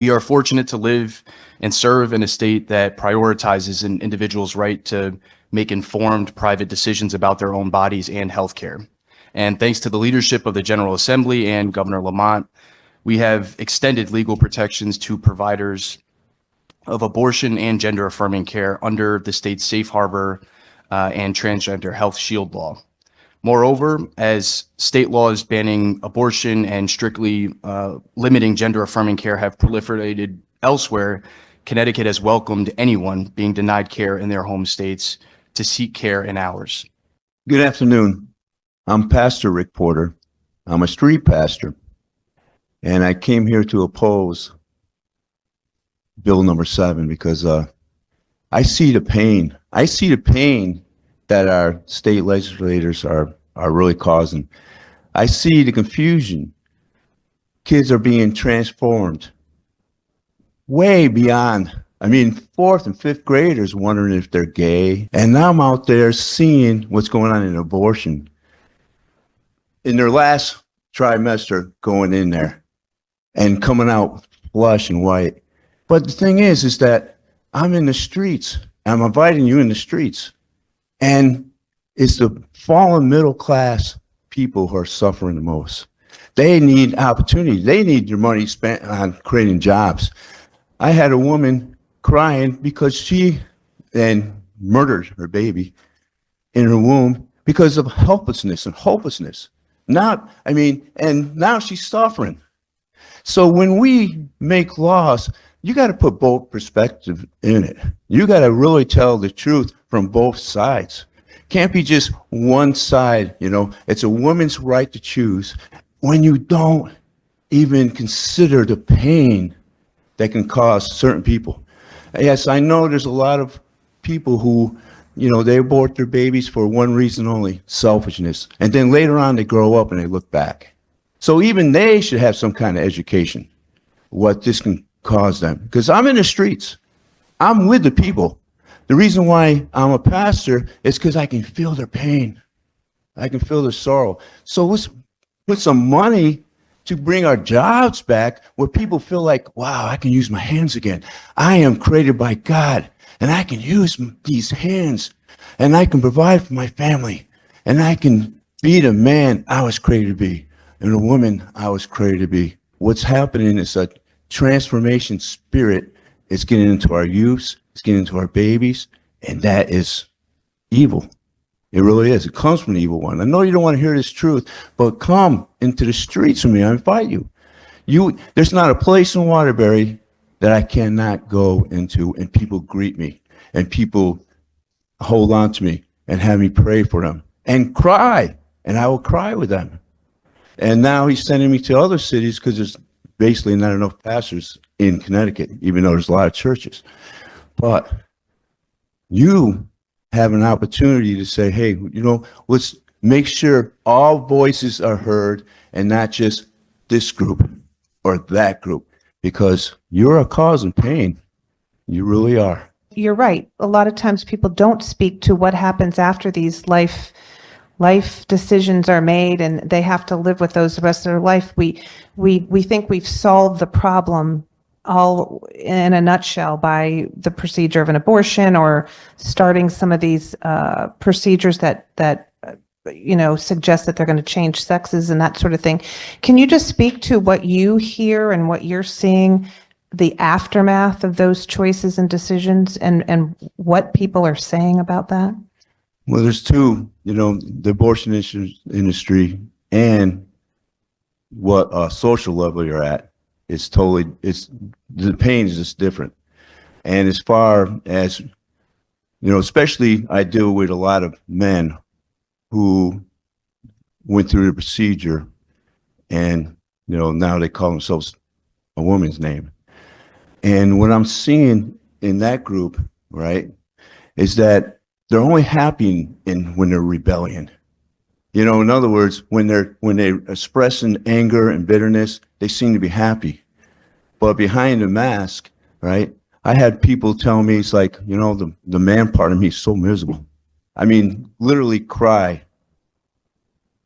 We are fortunate to live and serve in a state that prioritizes an individual's right to make informed private decisions about their own bodies and healthcare. And thanks to the leadership of the General Assembly and Governor Lamont, we have extended legal protections to providers of abortion and gender affirming care under the state's safe harbor and transgender health shield law. Moreover, as state laws banning abortion and strictly limiting gender affirming care have proliferated elsewhere, Connecticut has welcomed anyone being denied care in their home states to seek care in ours. Good afternoon. I'm Pastor Rick Porter. I'm a street pastor, and I came here to oppose Bill number 7 because I see the pain. I see the pain that our state legislators are really causing. I see the confusion. Kids are being transformed way beyond. I mean, 4th and 5th graders wondering if they're gay. And now I'm out there seeing what's going on in abortion. In their last trimester, going in there and coming out flush and white. But the thing is that I'm in the streets. I'm inviting you in the streets. And it's the fallen middle class people who are suffering the most. They need opportunity. They need their money spent on creating jobs. I had a woman crying because she then murdered her baby in her womb because of helplessness and hopelessness. And now she's suffering. So when we make laws, you got to put both perspectives in it. You got to really tell the truth from both sides. Can't be just one side, It's a woman's right to choose when you don't even consider the pain that can cause certain people. Yes, I know there's a lot of people who, they abort their babies for one reason only, selfishness. And then later on they grow up and they look back. So even they should have some kind of education, what this can cause them. Because I'm in the streets. I'm with the people. The reason why I'm a pastor is because I can feel their pain. I can feel their sorrow. So let's put some money to bring our jobs back where people feel like, wow, I can use my hands again. I am created by God, and I can use these hands, and I can provide for my family, and I can be the man I was created to be, and the woman I was created to be. What's happening is a transformation spirit is getting into our youths, it's getting into our babies, and that is evil. It really is. It comes from the evil one. I know you don't want to hear this truth, but come into the streets with me. I invite you. There's not a place in Waterbury that I cannot go into and people greet me and people hold on to me and have me pray for them and cry, and I will cry with them. And now he's sending me to other cities because there's basically not enough pastors in Connecticut, even though there's a lot of churches. But you have an opportunity to say, hey, let's make sure all voices are heard and not just this group or that group, because you're a cause of pain. You really are. You're right. A lot of times people don't speak to what happens after these life decisions are made and they have to live with those the rest of their life. We think we've solved the problem all in a nutshell by the procedure of an abortion or starting some of these procedures that suggest that they're going to change sexes and that sort of thing. Can you just speak to what you hear and what you're seeing, the aftermath of those choices and decisions, and what people are saying about that? Well, there's two, the abortion industry and what social level you're at. The pain is just different. And as far as, especially I deal with a lot of men who went through the procedure and, now they call themselves a woman's name. And what I'm seeing in that group, right, is that they're only happy when they're rebellion. In other words, when they're expressing anger and bitterness, they seem to be happy. But behind the mask, right, I had people tell me, it's like, the man part of me is so miserable. I mean, literally cry,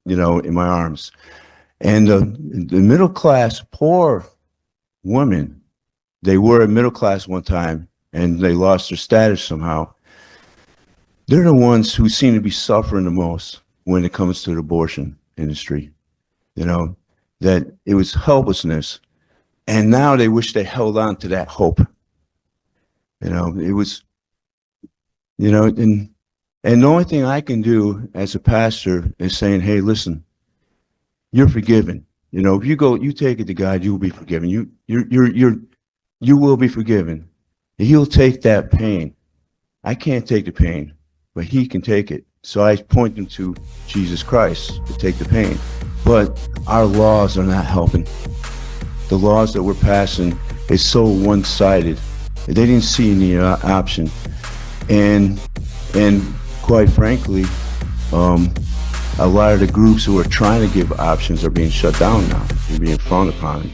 in my arms. And the middle class, poor woman they were middle class one time and they lost their status somehow. They're the ones who seem to be suffering the most when it comes to the abortion industry. You know, that it was helplessness. And now they wish they held on to that hope. You know, it was, you know, and the only thing I can do as a pastor is saying, hey, listen, you're forgiven. You know, if you take it to God, you will be forgiven. You will be forgiven. He'll take that pain. I can't take the pain, but he can take it. So I point them to Jesus Christ to take the pain. But our laws are not helping. The laws that we're passing is so one-sided. They didn't see any option. And quite frankly, a lot of the groups who are trying to give options are being shut down now. They're being frowned upon.